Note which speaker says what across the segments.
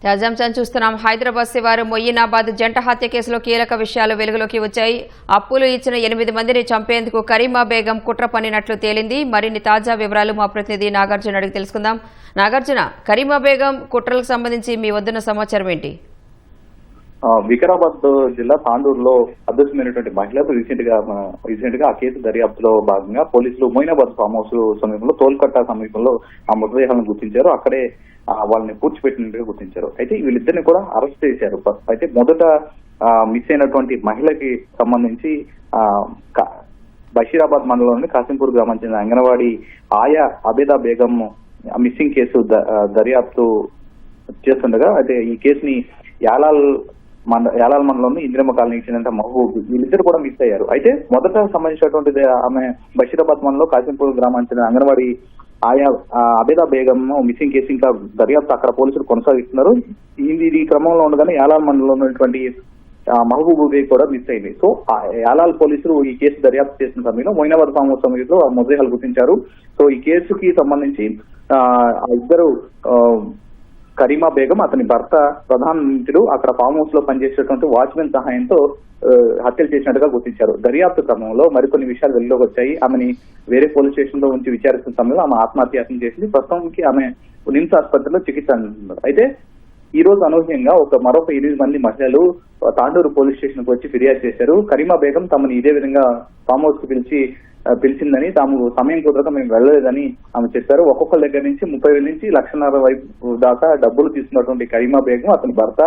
Speaker 1: తాజాంశాన్ని చూస్తున్నాం. హైదరాబాద్ శివారు మొయినాబాద్ జంట హత్య కేసులో కీలక విషయాలు వెలుగులోకి వచ్చాయి. అప్పులు ఇచ్చిన 8 మందిని చంపేందుకు కరీమా బేగం కుట్ర పన్నినట్లు తేలింది. మరిన్ని తాజా వివరాలు మా ప్రతినిధి నాగార్జున అడిగి తెలుసుకుందాం. నాగార్జున, కరీమా బేగం కుట్రలకు సంబంధించి మీ వద్దన్న సమాచారం ఏంటి?
Speaker 2: వికారాబాద్ జిల్లా తాండూరులో అదృశ్యమైనటువంటి మహిళకు రీసెంట్ గా ఆ కేసు దర్యాప్తులో భాగంగా పోలీసులు మొయినాబాద్ ఫామ్ హౌస్ సమీపంలో తోల్కట్ట సమీపంలో ఆ మృతదేహాలను గుర్తించారు. అక్కడే వాళ్ళని పూడ్చిపెట్టినట్టుగా గుర్తించారు. అయితే వీళ్ళిద్దరిని కూడా అరెస్ట్ చేశారు. అయితే మొదట మిస్ అయినటువంటి మహిళకి సంబంధించి బషీరాబాద్ మండలంలోని కాసింపూర్ గ్రామం చెందిన అంగన్వాడీ ఆయా అబేదా బేగం మిస్సింగ్ కేసు దర్యాప్తు చేస్తుండగా అయితే ఈ కేసుని యాలాల్ మండలంలోని ఇంద్రమ్మ కాలనీకి చెందిన మహబూబ్ వీళ్ళిద్దరు కూడా మిస్ అయ్యారు. అయితే మొదట సంబంధించినటువంటి ఆమె బషీరాబాద్ మండలంలో కాసింపూర్ గ్రామానికి చెందిన అంగన్వాడీ ఆయా అబేదా బేగం మిస్సింగ్ కేసు ఇంకా దర్యాప్తు అక్కడ పోలీసులు కొనసాగిస్తున్నారు. ఈ క్రమంలో ఉండగానే యాలాల్ మండలంలో ఉన్నటువంటి మహబూబ్ బేగ్ కూడా మిస్ అయింది. సో యాలాల్ పోలీసులు ఈ కేసు దర్యాప్తు చేసిన సమయంలో మొయినాబాద్ ఫామ్ హౌస్ సమయంలో ఆ మృతదేహాలు గుర్తించారు. సో ఈ కేసుకి సంబంధించి ఇద్దరు కరీమా బేగం, అతని భర్త ప్రధాన నిందితుడు అక్కడ ఫామ్ హౌస్ లో పనిచేసేటువంటి వాచ్మెన్ సహాయంతో హత్యలు చేసినట్టుగా గుర్తించారు. దర్యాప్తు క్రమంలో మరికొన్ని విషయాలు వెలుగులోకి వచ్చాయి. ఆమెని వేరే పోలీస్ స్టేషన్ లో ఉంచి విచారిస్తున్న సమయంలో ఆమె ఆత్మహత్యాసం చేసింది. ప్రస్తుతానికి ఆమె నిమ్స్ ఆసుపత్రిలో చికిత్స అందిస్తున్నారు. అయితే ఈ రోజు అనూహ్యంగా మరొక 8 మంది మహిళలు తాండూరు పోలీస్ స్టేషన్ కు వచ్చి ఫిర్యాదు చేశారు. కరీమా బేగం తమని ఇదే విధంగా ఫామ్ హౌస్ కు పిలిచిందని, తాము సమయం కుదరక మేము వెళ్ళలేదని ఆమె చెప్పారు. ఒక్కొక్కరి దగ్గర నుంచి 30,000 నుంచి 1,50,000 వైపు దాకా డబ్బులు తీసుకున్నటువంటి కరీమా బేగం, అతని భర్త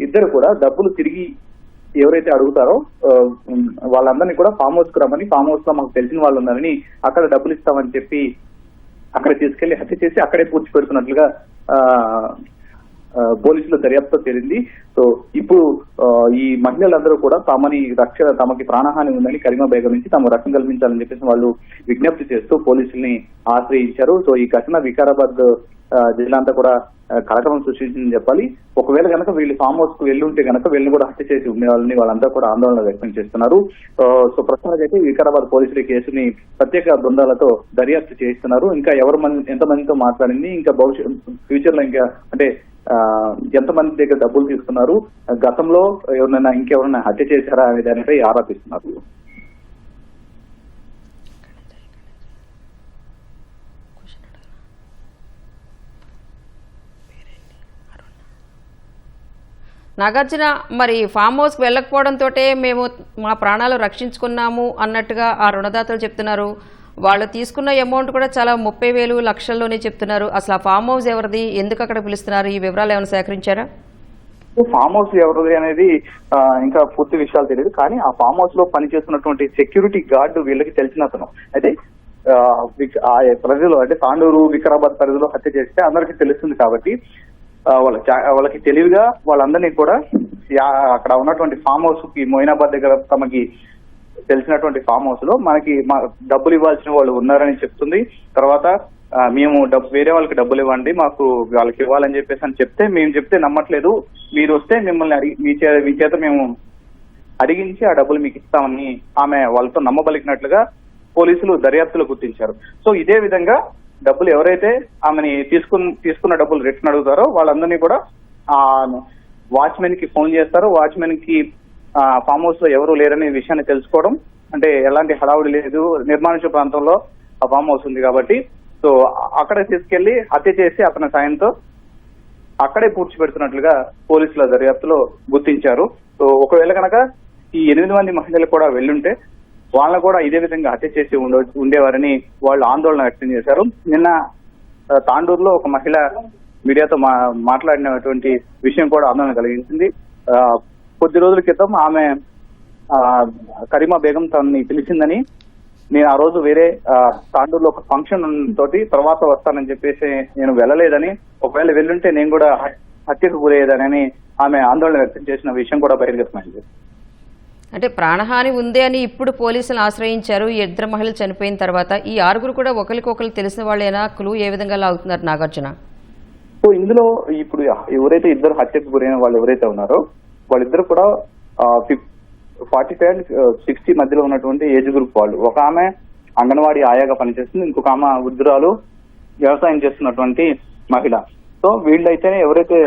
Speaker 2: ఇద్దరు కూడా డబ్బులు తిరిగి ఎవరైతే అడుగుతారో వాళ్ళందరినీ కూడా ఫామ్ హౌస్ కు రమ్మని, ఫామ్ హౌస్ లో మాకు తెలిసిన వాళ్ళు ఉన్నారని అక్కడ డబ్బులు ఇస్తామని చెప్పి అక్కడ తీసుకెళ్లి హత్య చేసి అక్కడే పూడ్చి పెడుతున్నట్లుగా పోలీసుల దర్యాప్తు తేలింది. సో ఇప్పుడు ఈ మహిళలందరూ కూడా తమకి ప్రాణహాని ఉందని కరీమా బేగం నుంచి తమ రక్షణ కల్పించాలని చెప్పేసి వాళ్ళు విజ్ఞప్తి చేస్తూ పోలీసుల్ని ఆశ్రయించారు. సో ఈ ఘటన వికారాబాద్ జిల్లా అంతా కూడా కలకలం సృష్టించిందని చెప్పాలి. ఒకవేళ కనుక వీళ్ళు ఫామ్ హౌస్ కు వెళ్ళి ఉంటే కనుక వీళ్ళని కూడా హత్య చేసి ఉండేవాళ్ళని వాళ్ళంతా కూడా ఆందోళన వ్యక్తం చేస్తున్నారు. సో ప్రస్తుతానికైతే వికారాబాద్ పోలీసులు ఈ కేసుని ప్రత్యేక బృందాలతో దర్యాప్తు చేస్తున్నారు. ఇంకా ఎంతమందితో మాట్లాడింది, ఇంకా ఫ్యూచర్ లో ఇంకా అంటే ఎంతమంది దగ్గర డబ్బులు తీసుకున్నారు, గతంలో ఇంకెవరైనా హత్య చేశారా అనే దానిపై ఆరోపిస్తున్నారు.
Speaker 1: నాగార్జున, మరి ఫామ్ హౌస్కి వెళ్ళకపోవడంతో మేము మా ప్రాణాలు రక్షించుకున్నాము అన్నట్టుగా ఆ రుణదాతలు చెప్తున్నారు. వాళ్ళు తీసుకున్న అమౌంట్ కూడా చాలా 30,000 లక్షల్లోనే చెప్తున్నారు. అసలు ఆ ఫామ్ హౌస్ ఎవరిది, ఎందుకు అక్కడ పిలుస్తున్నారు, ఈ వివరాలు ఏమైనా సేకరించారా?
Speaker 2: ఫామ్ హౌస్ ఎవరిది అనేది ఇంకా పూర్తి విషయాలు తెలియదు. కానీ ఆ ఫామ్ హౌస్ లో పనిచేస్తున్నటువంటి సెక్యూరిటీ గార్డు వీళ్ళకి తెలిసిన అతను. అయితే పరిధిలో అంటే తాండూరు వికారాబాద్ పరిధిలో హత్య చేస్తే అందరికీ తెలుస్తుంది కాబట్టి వాళ్ళకి తెలివిగా వాళ్ళందరినీ కూడా అక్కడ ఉన్నటువంటి ఫామ్ హౌస్ కి మొయినాబాద్ దగ్గర తమకి తెలిసినటువంటి ఫామ్ హౌస్ లో మనకి డబ్బులు ఇవ్వాల్సిన వాళ్ళు ఉన్నారని చెప్తుంది. తర్వాత మేము వేరే వాళ్ళకి డబ్బులు ఇవ్వండి, మాకు వాళ్ళకి ఇవ్వాలని చెప్పేసి అని చెప్తే మేము చెప్తే నమ్మట్లేదు, మీరు వస్తే మిమ్మల్ని మీ చేత మేము అడిగించి ఆ డబ్బులు మీకు ఇస్తామని ఆమె వాళ్ళతో నమ్మబలికినట్లుగా పోలీసులు దర్యాప్తులో గుర్తించారు. సో ఇదే విధంగా డబ్బులు ఎవరైతే ఆమెని తీసుకున్న డబ్బులు రిటర్న్ అడుగుతారో వాళ్ళందరినీ కూడా వాచ్మెన్ కి ఫోన్ చేస్తారు. వాచ్మెన్ కి ఫామ్ హౌస్ లో ఎవరు లేరనే విషయాన్ని తెలుసుకోవడం, అంటే ఎలాంటి హడావుడి లేదు, నిర్మానుష్య ప్రాంతంలో ఆ ఫామ్ హౌస్ ఉంది కాబట్టి సో అక్కడే తీసుకెళ్లి హత్య చేసి అతని సాయంతో అక్కడే పూడ్చిపెడుతున్నట్లుగా పోలీసుల దర్యాప్తులో గుర్తించారు. సో ఒకవేళ కనుక ఈ 8 మంది మహిళలు కూడా వెళ్ళుంటే వాళ్ళని కూడా ఇదే విధంగా హత్య చేసి ఉండేవారని వాళ్ళు ఆందోళన వ్యక్తం చేశారు. నిన్న తాండూరులో ఒక మహిళ మీడియాతో మాట్లాడినటువంటి విషయం కూడా ఆందోళన కలిగించింది. కొద్ది రోజుల క్రితం ఆమె కరీమా బేగం తనని పిలిచిందని, నేను ఆ రోజు వేరే తాండూరులో ఒక ఫంక్షన్ తోటి తర్వాత వస్తానని చెప్పేసి నేను వెళ్ళలేదని, ఒకవేళ వెళ్ళుంటే నేను కూడా హత్యకు గురయ్యేదని ఆమె ఆందోళన వ్యక్తం చేసిన విషయం కూడా బహిర్గతమైంది.
Speaker 1: అంటే ప్రాణహాని ఉంది అని ఇప్పుడు పోలీసులు ఆశ్రయించారు. 2 మహిళలు చనిపోయిన తర్వాత ఈ 6 కూడా ఒకరికొకరు తెలిసిన వాళ్ళైనా, క్లూ ఏ విధంగా లాగుతున్నారు నాగార్జున?
Speaker 2: సో ఇందులో ఇప్పుడు ఎవరైతే ఇద్దరు హత్యకు గురైన వాళ్ళు ఎవరైతే ఉన్నారో వాళ్ళిద్దరు కూడా 45 and 60 మధ్యలో ఉన్నటువంటి ఏజ్ గ్రూప్ వాళ్ళు. ఒక ఆమె అంగన్వాడీ ఆయాగా పనిచేస్తుంది, ఇంకొక ఆమె వృద్ధురాలు వ్యవసాయం చేస్తున్నటువంటి మహిళ. సో వీళ్ళైతే ఎవరైతే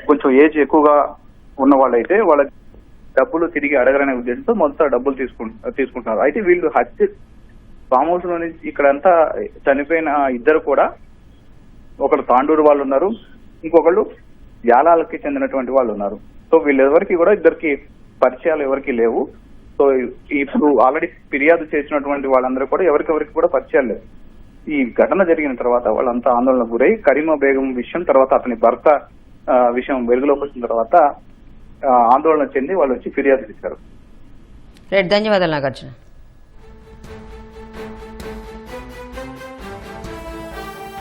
Speaker 2: కొంచెం ఏజ్ ఎక్కువగా ఉన్న వాళ్ళైతే వాళ్ళ డబ్బులు తిరిగి అడగరనే ఉద్దేశంతో మొత్తం డబ్బులు తీసుకుంటున్నారు. అయితే వీళ్ళు హత్య ఫామ్ హౌస్ లో నుంచి ఇక్కడంతా చనిపోయిన ఇద్దరు కూడా ఒకరు తాండూరు వాళ్ళు ఉన్నారు, ఇంకొకళ్ళు యాలాలకి చెందినటువంటి వాళ్ళు ఉన్నారు. సో వీళ్ళెవరికి కూడా ఇద్దరికి పరిచయాలు ఎవరికి లేవు. సో ఇప్పుడు ఆల్రెడీ ఫిర్యాదు చేసినటువంటి వాళ్ళందరూ కూడా ఎవరికెవరికి కూడా పరిచయాలు లేవు. ఈ ఘటన జరిగిన తర్వాత వాళ్ళంతా ఆందోళనకు గురై కరీమా బేగం విషయం, తర్వాత అతని భర్త విషయం వెలుగులోకి వచ్చిన తర్వాత ఆందోళన చెంది వాళ్ళు వచ్చి ఫిర్యాదు చేశారు.
Speaker 1: ధన్యవాదాలు నాగార్జున.